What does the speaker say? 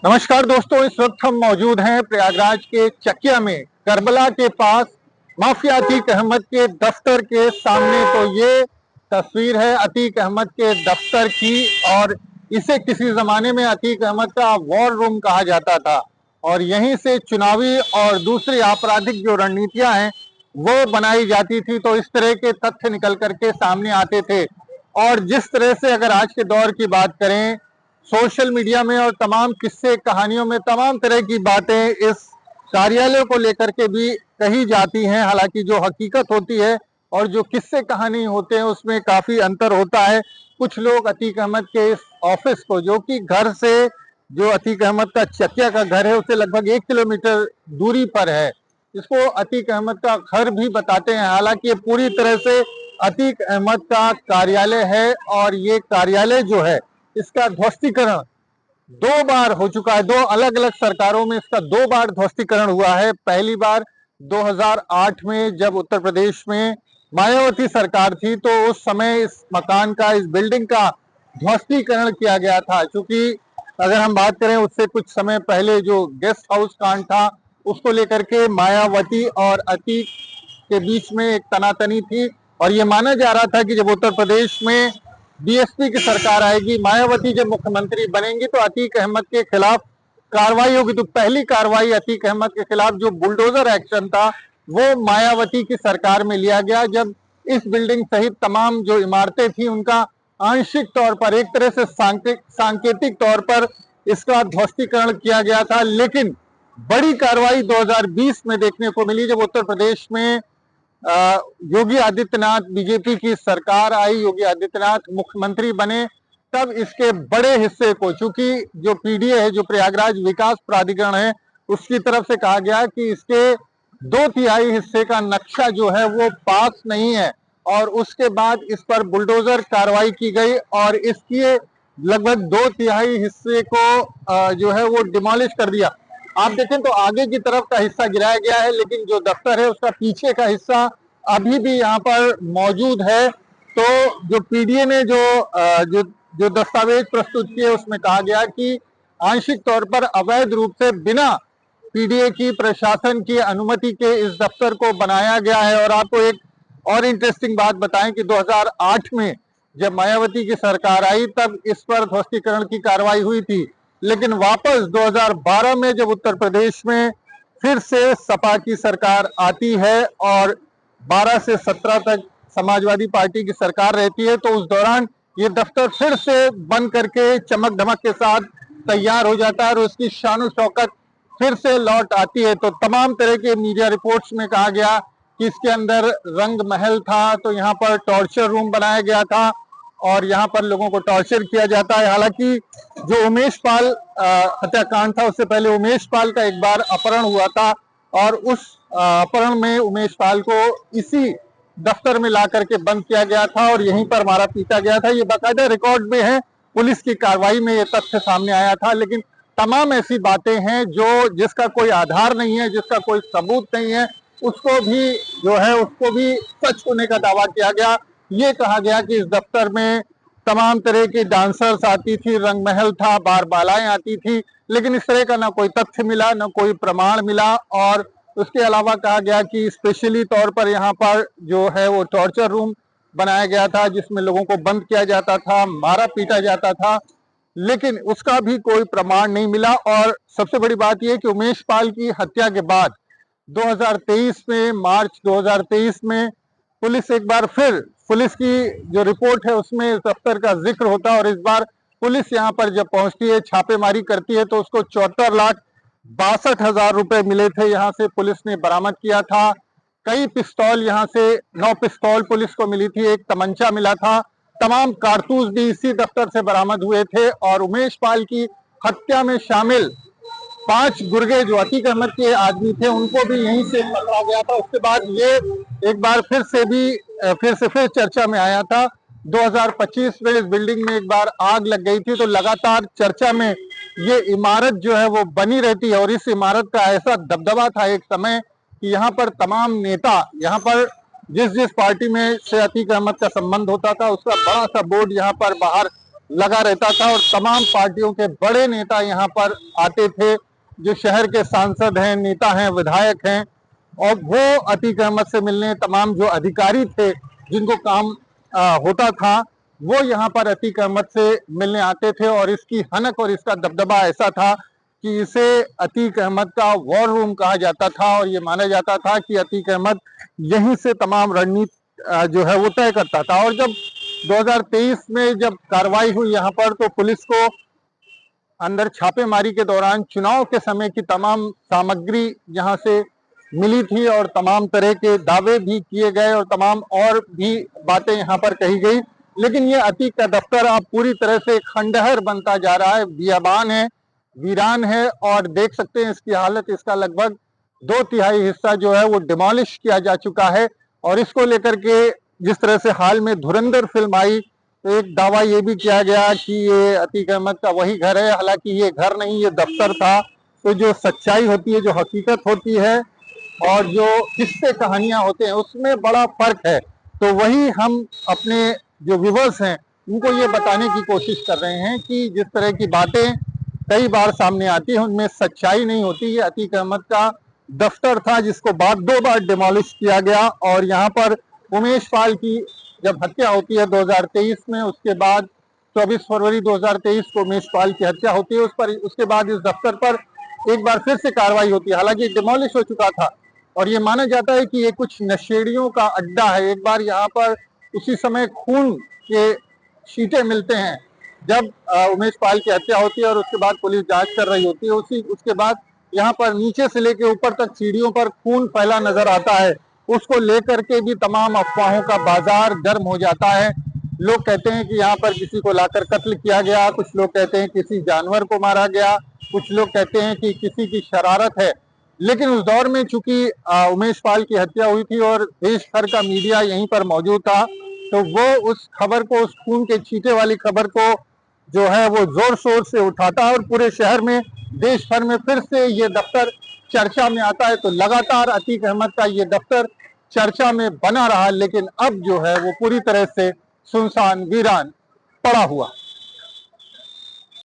नमस्कार दोस्तों, इस वक्त हम मौजूद हैं प्रयागराज के चकिया में, करबला के पास माफिया अतीक अहमद के दफ्तर के सामने। तो ये तस्वीर है अतीक अहमद के दफ्तर की, और इसे किसी जमाने में अतीक अहमद का वॉर रूम कहा जाता था, और यहीं से चुनावी और दूसरी आपराधिक जो रणनीतियां हैं वो बनाई जाती थी। तो इस तरह के तथ्य निकल करके सामने आते थे। और जिस तरह से अगर आज के दौर की बात करें, सोशल मीडिया में और तमाम किस्से कहानियों में तमाम तरह की बातें इस कार्यालय को लेकर के भी कही जाती हैं। हालांकि जो हकीकत होती है और जो किस्से कहानी होते हैं उसमें काफी अंतर होता है। कुछ लोग अतीक अहमद के इस ऑफिस को, जो कि घर से, जो अतीक अहमद का चकिया का घर है उससे लगभग 1 किलोमीटर दूरी पर है, इसको अतीक अहमद का घर भी बताते हैं। हालांकि ये पूरी तरह से अतीक अहमद का कार्यालय है, और ये कार्यालय जो है इसका ध्वस्तीकरण 2 बार हो चुका है। 2 अलग अलग सरकारों में इसका 2 बार ध्वस्तीकरण हुआ है। पहली बार 2008 में जब उत्तर प्रदेश में मायावती सरकार थी, तो उस समय इस मकान का, इस बिल्डिंग का ध्वस्तीकरण किया गया था। क्योंकि अगर हम बात करें उससे कुछ समय पहले जो गेस्ट हाउस कांड था, उसको लेकर के मायावती और अतीक के बीच में एक तनातनी थी, और ये माना जा रहा था कि जब उत्तर प्रदेश में बीएसपी की सरकार आएगी, मायावती जब मुख्यमंत्री बनेंगी, तो अतीक अहमद के खिलाफ कार्रवाई होगी। तो पहली कार्रवाई अतीक अहमद के खिलाफ जो बुलडोजर एक्शन था वो मायावती की सरकार में लिया गया, जब इस बिल्डिंग सहित तमाम जो इमारतें थी उनका आंशिक तौर पर, एक तरह से सांकेतिक तौर पर इसका ध्वस्तीकरण किया गया था। लेकिन बड़ी कार्रवाई 2020 में देखने को मिली, जब उत्तर प्रदेश में योगी आदित्यनाथ, बीजेपी की सरकार आई, योगी आदित्यनाथ मुख्यमंत्री बने, तब इसके बड़े हिस्से को, चूंकि जो पीडीए है, जो प्रयागराज विकास प्राधिकरण है, उसकी तरफ से कहा गया कि इसके 2/3 हिस्से का नक्शा जो है वो पास नहीं है, और उसके बाद इस पर बुलडोजर कार्रवाई की गई और इसके लगभग 2/3 हिस्से को जो है वो डिमोलिश कर दिया। आप देखें तो आगे की तरफ का हिस्सा गिराया गया है, लेकिन जो दफ्तर है उसका पीछे का हिस्सा अभी भी यहाँ पर मौजूद है। तो जो पीडीए ने जो दस्तावेज प्रस्तुत किए उसमें कहा गया कि आंशिक तौर पर अवैध रूप से बिना पीडीए की, प्रशासन की अनुमति के इस दफ्तर को बनाया गया है। और आपको एक और इंटरेस्टिंग बात बताएं कि 2008 में जब मायावती की सरकार आई, तब इस पर ध्वस्तीकरण की कार्रवाई हुई थी। लेकिन वापस 2012 में जब उत्तर प्रदेश में फिर से सपा की सरकार आती है और 12 से 17 तक समाजवादी पार्टी की सरकार रहती है, तो उस दौरान ये दफ्तर फिर से बन करके चमक धमक के साथ तैयार हो जाता है और उसकी शान शौकत फिर से लौट आती है। तो तमाम तरह के मीडिया रिपोर्ट्स में कहा गया कि इसके अंदर रंग महल था, तो यहाँ पर टॉर्चर रूम बनाया गया था और यहाँ पर लोगों को टॉर्चर किया जाता है। हालांकि जो उमेश पाल हत्याकांड था, उससे पहले उमेश पाल का एक बार अपहरण हुआ था, और उस अपहरण में उमेश पाल को इसी दफ्तर में ला करके बंद किया गया था और यहीं पर मारा पीटा गया था। ये बाकायदा रिकॉर्ड में है, पुलिस की कार्रवाई में ये तथ्य सामने आया था। लेकिन तमाम ऐसी बातें हैं जो, जिसका कोई आधार नहीं है, जिसका कोई सबूत नहीं है, उसको भी जो है उसको भी सच होने का दावा किया गया। ये कहा गया कि इस दफ्तर में तमाम तरह की डांसर्स आती थी, रंग महल था, बार बालाएं आती थी, लेकिन इस तरह का ना कोई तथ्य मिला, ना कोई प्रमाण मिला। और उसके अलावा कहा गया कि स्पेशली तौर पर यहाँ पर जो है वो टॉर्चर रूम बनाया गया था, जिसमें लोगों को बंद किया जाता था, मारा पीटा जाता था, लेकिन उसका भी कोई प्रमाण नहीं मिला। और सबसे बड़ी बात यह कि उमेश पाल की हत्या के बाद 2023 में, मार्च 2023 में पुलिस एक बार फिर, पुलिस की जो रिपोर्ट है उसमें इस दफ्तर का जिक्र होता है, और इस बार पुलिस यहाँ पर जब पहुंचती है, छापेमारी करती है, तो उसको 74,62,000 रुपए मिले थे, यहाँ से पुलिस ने बरामद किया था। कई पिस्तौल, यहाँ से 9 पिस्तौल पुलिस को मिली थी, एक तमंचा मिला था, तमाम कारतूस भी इसी दफ्तर से बरामद हुए थे। और उमेश पाल की हत्या में शामिल 5 गुर्गे जो अतीक अहमद के आदमी थे, उनको भी यहीं से पकड़ा गया था। उसके बाद ये एक बार फिर चर्चा में आया था। 2025 में इस बिल्डिंग में एक बार आग लग गई थी, तो लगातार चर्चा में ये इमारत जो है वो बनी रहती है। और इस इमारत का ऐसा दबदबा था एक समय कि यहाँ पर तमाम नेता, यहाँ पर जिस जिस पार्टी में से अतीक अहमद का संबंध होता था, उसका बड़ा सा बोर्ड यहाँ पर बाहर लगा रहता था और तमाम पार्टियों के बड़े नेता यहाँ पर आते थे, जो शहर के सांसद हैं, नेता हैं, विधायक हैं, और वो अतीक अहमद से मिलने, तमाम जो अधिकारी थे जिनको काम होता था, वो यहाँ पर अतीक अहमद से मिलने आते थे। और इसकी हनक और इसका दबदबा ऐसा था कि इसे अतीक अहमद का वॉर रूम कहा जाता था और ये माना जाता था कि अतीक अहमद यहीं से तमाम रणनीति जो है वो तय करता था। और जब 2023 में जब कार्रवाई हुई यहाँ पर, तो पुलिस को अंदर छापेमारी के दौरान चुनाव के समय की तमाम सामग्री यहाँ से मिली थी और तमाम तरह के दावे भी किए गए और तमाम और भी बातें यहाँ पर कही गई। लेकिन ये अतीक का दफ्तर अब पूरी तरह से खंडहर बनता जा रहा है, बियाबान है, वीरान है, और देख सकते हैं इसकी हालत, इसका लगभग 2/3 हिस्सा जो है वो डिमोलिश किया जा चुका है। और इसको लेकर के जिस तरह से हाल में धुरंधर फिल्म आई, तो एक दावा ये भी किया गया कि ये अतीक अहमद का वही घर है, हालांकि ये घर नहीं, ये दफ्तर था। तो जो सच्चाई होती है, जो हकीकत होती है और जो किस्से कहानियां होते हैं, उसमें बड़ा फर्क है। तो वही हम अपने जो व्यूवर्स हैं उनको ये बताने की कोशिश कर रहे हैं कि जिस तरह की बातें कई बार सामने आती है उनमें सच्चाई नहीं होती। ये अतीक अहमद का दफ्तर था जिसको 2 बार डिमोलिश किया गया। और यहाँ पर उमेश पाल की जब हत्या होती है 2023 में, उसके बाद 24 फरवरी 2023 को उमेश पाल की हत्या होती है, उसके बाद इस दफ्तर पर एक बार फिर से कार्रवाई होती है। हालांकि डिमोलिश हो चुका था और ये माना जाता है कि ये कुछ नशेड़ियों का अड्डा है। एक बार यहाँ पर उसी समय खून के छींटे मिलते हैं जब उमेश पाल की हत्या होती है और उसके बाद पुलिस जांच कर रही होती है। उसके बाद यहाँ पर नीचे से लेकर ऊपर तक सीढ़ियों पर खून फैला नजर आता है। उसको लेकर के भी तमाम अफवाहों का बाजार गर्म हो जाता है। लोग कहते हैं कि यहाँ पर किसी को लाकर कत्ल किया गया, कुछ लोग कहते हैं किसी जानवर को मारा गया, कुछ लोग कहते हैं कि किसी की शरारत है। लेकिन उस दौर में चूंकि उमेश पाल की हत्या हुई थी और देश भर का मीडिया यहीं पर मौजूद था, तो वो उस खबर को, उस खून के छींटे वाली खबर को जो है वो जोर शोर से उठाता है और पूरे शहर में, देश भर में फिर से ये दफ्तर चर्चा में आता है। तो लगातार अतीक अहमद का ये दफ्तर चर्चा में बना रहा, लेकिन अब जो है वो पूरी तरह से सुनसान वीरान पड़ा हुआ।